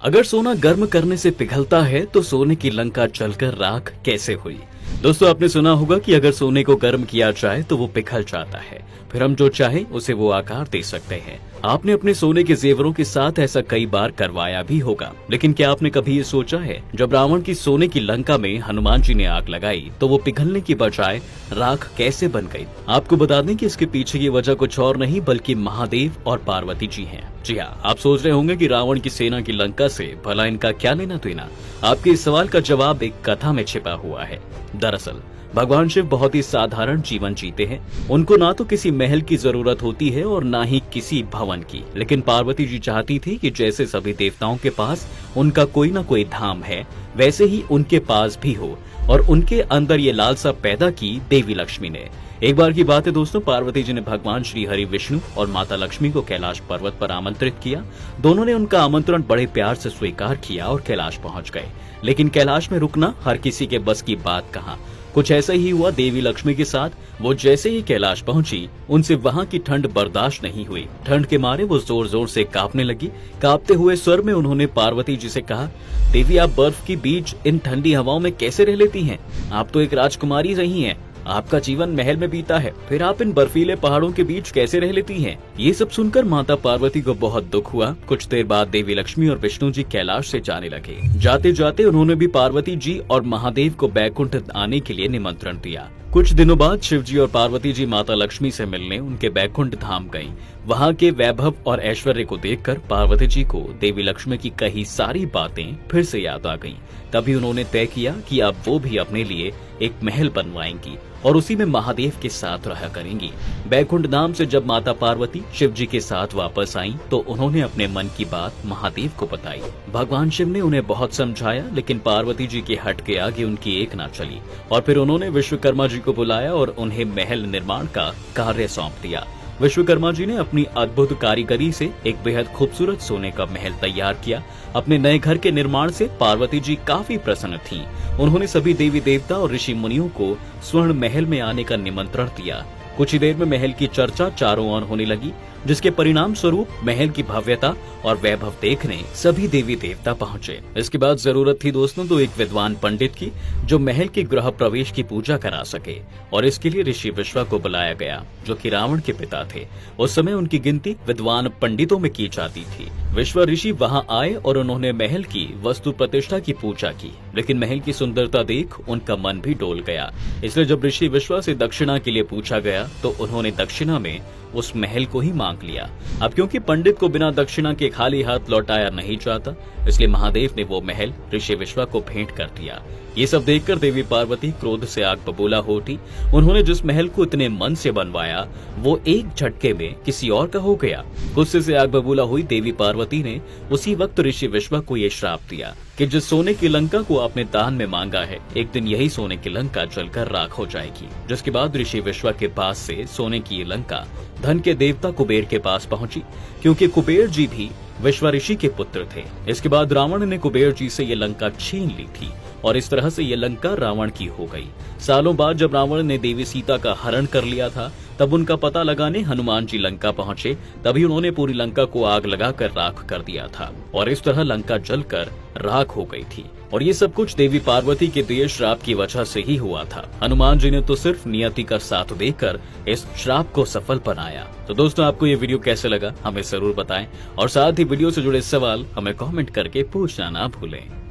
अगर सोना गर्म करने से पिघलता है तो सोने की लंका जलकर राख कैसे हुई। दोस्तों, आपने सुना होगा कि अगर सोने को गर्म किया जाए तो वो पिघल जाता है, फिर हम जो चाहे उसे वो आकार दे सकते हैं। आपने अपने सोने के जेवरों के साथ ऐसा कई बार करवाया भी होगा, लेकिन क्या आपने कभी ये सोचा है जब रावण की सोने की लंका में हनुमान जी ने आग लगाई तो वो पिघलने की बजाय राख कैसे बन गई। आपको बता दें कि इसके पीछे की वजह कुछ और नहीं बल्कि महादेव और पार्वती जी हैं। जी हाँ, आप सोच रहे होंगे कि रावण की सेना की लंका से भला इनका क्या लेना देना। आपके इस सवाल का जवाब एक कथा में छिपा हुआ है। दरअसल भगवान शिव बहुत ही साधारण जीवन जीते हैं। उनको ना तो किसी महल की जरूरत होती है और ना ही किसी भवन की, लेकिन पार्वती जी चाहती थी कि जैसे सभी देवताओं के पास उनका कोई ना कोई धाम है, वैसे ही उनके पास भी हो, और उनके अंदर ये लालसा पैदा की देवी लक्ष्मी ने। एक बार की बात है दोस्तों, पार्वती जी ने भगवान श्री हरि विष्णु और माता लक्ष्मी को कैलाश पर्वत पर आमंत्रित किया। दोनों ने उनका आमंत्रण बड़े प्यार से स्वीकार किया और कैलाश पहुंच गए। लेकिन कैलाश में रुकना हर किसी के बस की बात कहाँ। कुछ ऐसा ही हुआ देवी लक्ष्मी के साथ। वो जैसे ही कैलाश पहुंची, उनसे वहां की ठंड बर्दाश्त नहीं हुई। ठंड के मारे वो जोर जोर से कांपने लगी। कांपते हुए स्वर में उन्होंने पार्वती जी से कहा, देवी, आप बर्फ के बीच इन ठंडी हवाओं में कैसे रह लेती हैं? आप तो एक राजकुमारी रही हैं। आपका जीवन महल में बीता है, फिर आप इन बर्फीले पहाड़ों के बीच कैसे रह लेती हैं? ये सब सुनकर माता पार्वती को बहुत दुख हुआ। कुछ देर बाद देवी लक्ष्मी और विष्णु जी कैलाश से जाने लगे। जाते जाते उन्होंने भी पार्वती जी और महादेव को बैकुंठ आने के लिए निमंत्रण दिया। कुछ दिनों बाद शिव जी और पार्वती जी माता लक्ष्मी से मिलने उनके बैकुंठ धाम गयी। वहाँ के वैभव और ऐश्वर्य को देखकर पार्वती जी को देवी लक्ष्मी की कही सारी बातें फिर से याद आ गईं। तभी उन्होंने तय किया कि अब वो भी अपने लिए एक महल बनवाएंगी और उसी में महादेव के साथ रहा करेंगी। बैकुंठ धाम से जब माता पार्वती शिव जी के साथ वापस आईं, तो उन्होंने अपने मन की बात महादेव को बताई। भगवान शिव ने उन्हें बहुत समझाया, लेकिन पार्वती जी के हट के आगे उनकी एक ना चली और फिर उन्होंने विश्वकर्मा जी को बुलाया और उन्हें महल निर्माण का कार्य सौंप दिया। विश्वकर्मा जी ने अपनी अद्भुत कारीगरी से एक बेहद खूबसूरत सोने का महल तैयार किया। अपने नए घर के निर्माण से पार्वती जी काफी प्रसन्न थीं। उन्होंने सभी देवी देवता और ऋषि मुनियों को स्वर्ण महल में आने का निमंत्रण दिया। कुछ ही देर में महल की चर्चा चारों ओर होने लगी, जिसके परिणाम स्वरूप महल की भव्यता और वैभव देखने सभी देवी देवता पहुंचे। इसके बाद जरूरत थी दोस्तों तो एक विद्वान पंडित की, जो महल के गृह प्रवेश की पूजा करा सके, और इसके लिए ऋषि विश्वा को बुलाया गया, जो कि रावण के पिता थे। उस समय उनकी गिनती विद्वान पंडितों में की जाती थी। विश्वा ऋषि वहां आए और उन्होंने महल की वस्तु प्रतिष्ठा की पूजा की, लेकिन महल की सुंदरता देख उनका मन भी डोल गया। इसलिए जब ऋषि विश्वा से दक्षिणा के लिए पूछा गया तो उन्होंने दक्षिणा में उस महल को ही मांग लिया। अब क्योंकि पंडित को बिना दक्षिणा के खाली हाथ लौटाया नहीं जाता, इसलिए महादेव ने वो महल ऋषि विश्वा को भेंट कर दिया। ये सब देखकर देवी पार्वती क्रोध से आग बबूला हो उठी। उन्होंने जिस महल को इतने मन से बनवाया, वो एक झटके में किसी और का हो गया। गुस्से से आग बबूला हुई देवी पार्वती ने उसी वक्त ऋषि विश्वा को ये श्राप दिया कि जिस सोने की लंका को आपने दान में मांगा है, एक दिन यही सोने की लंका जलकर राख हो जाएगी। जिसके बाद ऋषि विश्वा के पास से सोने की ये लंका धन के देवता कुबेर के पास पहुंची, क्योंकि कुबेर जी भी विश्वा ऋषि के पुत्र थे। इसके बाद रावण ने कुबेर जी से ये लंका छीन ली थी और इस तरह से ये लंका रावण की हो गई। सालों बाद जब रावण ने देवी सीता का हरण कर लिया था, तब उनका पता लगाने हनुमान जी लंका पहुंचे। तभी उन्होंने पूरी लंका को आग लगाकर राख कर दिया था और इस तरह लंका जलकर राख हो गई थी। और ये सब कुछ देवी पार्वती के दिए श्राप की वजह से ही हुआ था। हनुमान जी ने तो सिर्फ नियति का साथ देकर इस श्राप को सफल बनाया। तो दोस्तों, आपको ये वीडियो कैसे लगा हमें जरूर बताएं, और साथ ही वीडियो से जुड़े सवाल हमें कमेंट करके पूछना ना भूलें।